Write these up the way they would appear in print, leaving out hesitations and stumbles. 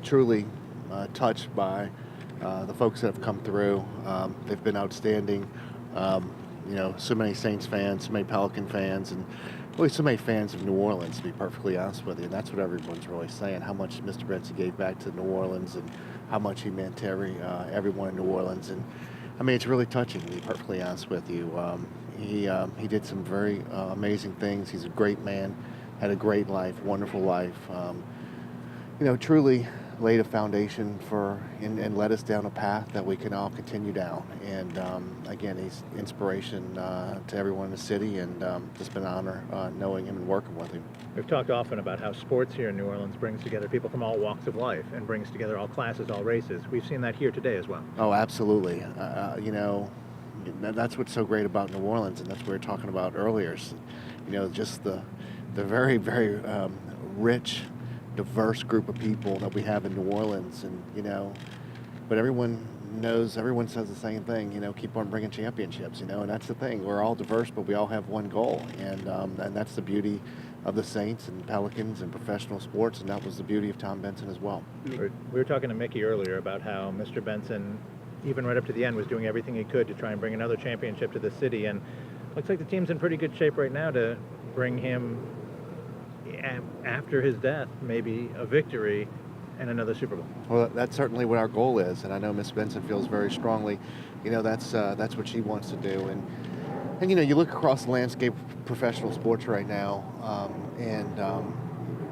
Truly touched by the folks that have come through. They've been outstanding. So many Saints fans, so many Pelican fans, and really so many fans of New Orleans, to be perfectly honest with you. And that's what everyone's really saying, how much Mr. Benson gave back to New Orleans and how much he meant to everyone in New Orleans. And I mean, it's really touching, to be perfectly honest with you. He did some very amazing things. He's a great man, had a great life, wonderful life. Truly laid a foundation and led us down a path that we can all continue down. And again, he's inspiration to everyone in the city, and just been an honor knowing him and working with him. We've talked often about how sports here in New Orleans brings together people from all walks of life and brings together all classes, all races. We've seen that here today as well. Oh, absolutely. That's what's so great about New Orleans, and that's what we were talking about earlier. Just the very, very rich, diverse group of people that we have in New Orleans, and but everyone says the same thing, keep on bringing championships, and that's the thing. We're all diverse, but we all have one goal, and that's the beauty of the Saints and Pelicans and professional sports, and that was the beauty of Tom Benson as well. We were talking to Mickey earlier about how Mr. Benson, even right up to the end, was doing everything he could to try and bring another championship to the city, and looks like the team's in pretty good shape right now to bring him, after his death, maybe a victory and another Super Bowl. Well, that's certainly what our goal is, and I know Miss Benson feels very strongly. That's what she wants to do, and you look across the landscape of professional sports right now, and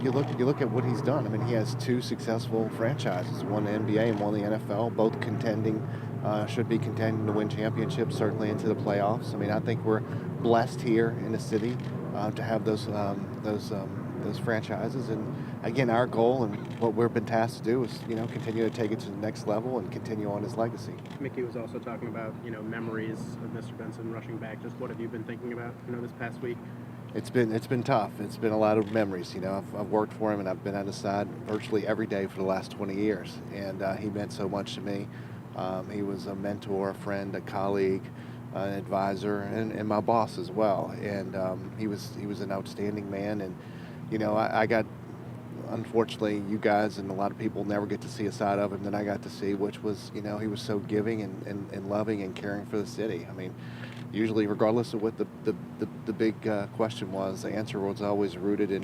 you look at what he's done. I mean, he has two successful franchises, one the NBA and one the NFL, both contending, should be contending to win championships, certainly into the playoffs. I mean, I think we're blessed here in the city to have those franchises. And again, our goal and what we've been tasked to do is, continue to take it to the next level and continue on his legacy. Mickey was also talking about, memories of Mr. Benson rushing back. Just what have you been thinking about, this past week? It's been tough. It's been a lot of memories. I've worked for him and I've been on his side virtually every day for the last 20 years. And he meant so much to me. He was a mentor, a friend, a colleague, an advisor, and my boss as well. And he was an outstanding man. And I got, unfortunately, you guys and a lot of people never get to see a side of him that I got to see, which was, he was so giving and loving and caring for the city. I mean, usually, regardless of what the big question was, the answer was always rooted in,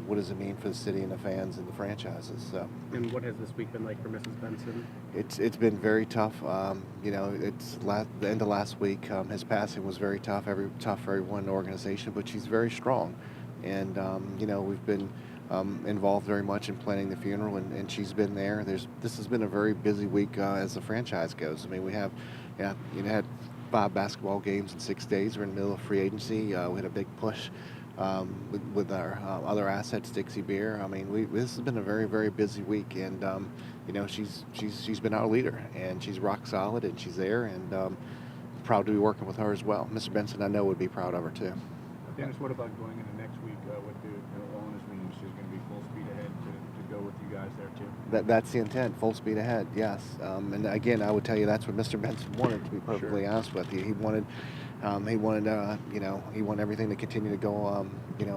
what does it mean for the city and the fans and the franchises. So. And what has this week been like for Mrs. Benson? It's been very tough. It's the end of last week. His passing was very tough. Tough for everyone in the organization, but she's very strong. And, we've been involved very much in planning the funeral, and she's been there. This has been a very busy week as the franchise goes. I mean, we have, had 5 basketball games in 6 days. We're in the middle of free agency. We had a big push with our other assets, Dixie Beer. I mean, this has been a very, very busy week, and she's been our leader, and she's rock solid, and she's there, and proud to be working with her as well. Mr. Benson, I know, would be proud of her too. Dennis, what about going into next week with the owners meeting? She's going to be full speed ahead to go with you guys there too. That's the intent, full speed ahead, yes. And again, I would tell you that's what Mr. Benson wanted, to be perfectly honest with you. He wanted everything to continue to go,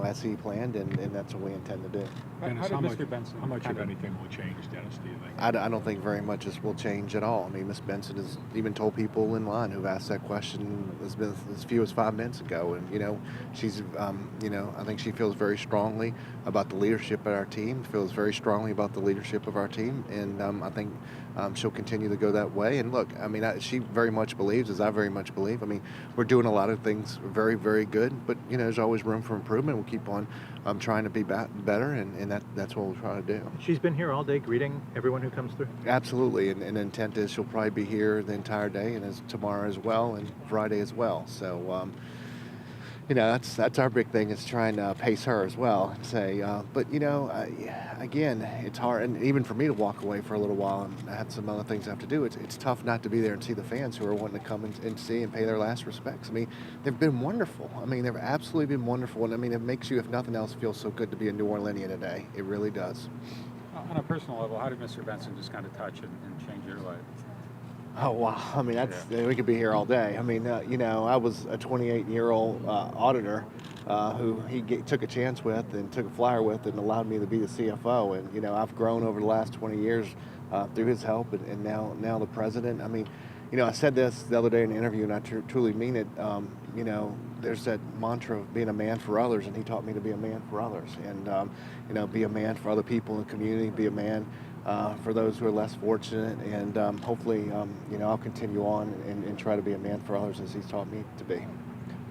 as he planned, and that's what we intend to do. Dennis, how much of anything will change, Dennis, do you think? I don't think very much will change at all. I mean, Miss Benson has even told people in line who've asked that question as few as 5 minutes ago, and she's, I think she feels very strongly about the leadership of our team, feels very strongly about the leadership of our team, and I think she'll continue to go that way. And look, I mean, she very much believes, as I very much believe. I mean, we're doing a lot of things very, very good, but there's always room for improvement. We'll keep on trying to be better, and that's what we'll try to do. She's been here all day greeting everyone who comes through? Absolutely, and the intent is she'll probably be here the entire day, and tomorrow as well, and Friday as well. So, that's our big thing, is trying to pace her as well and say, but again, it's hard, and even for me to walk away for a little while, and I have some other things I have to do. It's tough not to be there and see the fans who are wanting to come and see and pay their last respects. I mean, they've been wonderful. I mean, they've absolutely been wonderful, and I mean, it makes you, if nothing else, feel so good to be a New Orleanian today. It really does. On a personal level, how did Mr. Benson just kind of touch and change your life? Oh wow! I mean, we could be here all day. I mean, I was a 28-year-old auditor who took a chance with and took a flyer with and allowed me to be the CFO. And I've grown over the last 20 years through his help, and now the president. I mean, I said this the other day in an interview, and I truly mean it. There's that mantra of being a man for others, and he taught me to be a man for others, and be a man for other people in the community, be a man for those who are less fortunate, and hopefully, I'll continue on and try to be a man for others as he's taught me to be.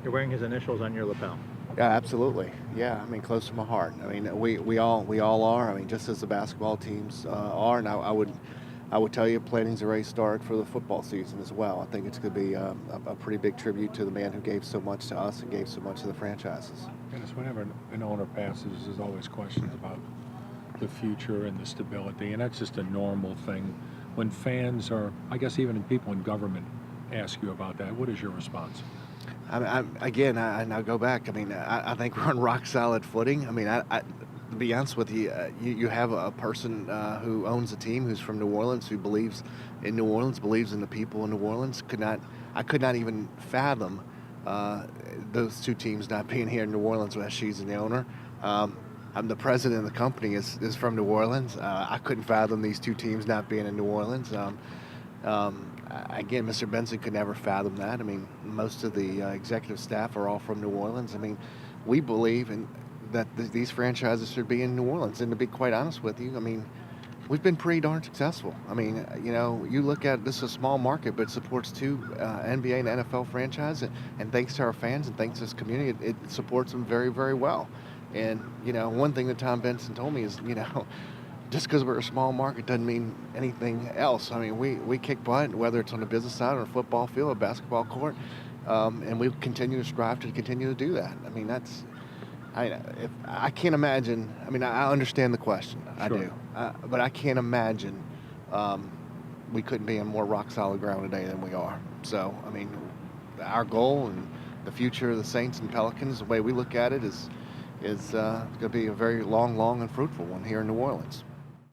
You're wearing his initials on your lapel. Yeah, absolutely. Yeah, I mean, close to my heart. I mean, we all are. I mean, just as the basketball teams are, and I would tell you, planning's already started for the football season as well. I think it's going to be a pretty big tribute to the man who gave so much to us and gave so much to the franchises. Dennis, whenever an owner passes, there's always questions about the future and the stability, and that's just a normal thing. When fans or, I guess even people in government ask you about that, what is your response? I'll go back. I mean, I think we're on rock solid footing. I mean, to be honest with you, you have a person who owns a team who's from New Orleans, who believes in New Orleans, believes in the people in New Orleans. I could not even fathom those two teams not being here in New Orleans as she's the owner. I'm the president of the company is from New Orleans. I couldn't fathom these two teams not being in New Orleans. Again, Mr. Benson could never fathom that. I mean, most of the executive staff are all from New Orleans. I mean, we believe that these franchises should be in New Orleans. And to be quite honest with you, I mean, we've been pretty darn successful. I mean, you look at this is a small market, but it supports two NBA and NFL franchises. And thanks to our fans and thanks to this community, it supports them very, very well. And, one thing that Tom Benson told me is, just because we're a small market doesn't mean anything else. I mean, we kick butt, whether it's on the business side or a football field or basketball court, and we continue to strive to continue to do that. I mean, I can't imagine. I mean, I understand the question. I Sure. do. But I can't imagine we couldn't be on more rock-solid ground today than we are. So, I mean, our goal and the future of the Saints and Pelicans, the way we look at it, is going to be a very long and fruitful one here in New Orleans.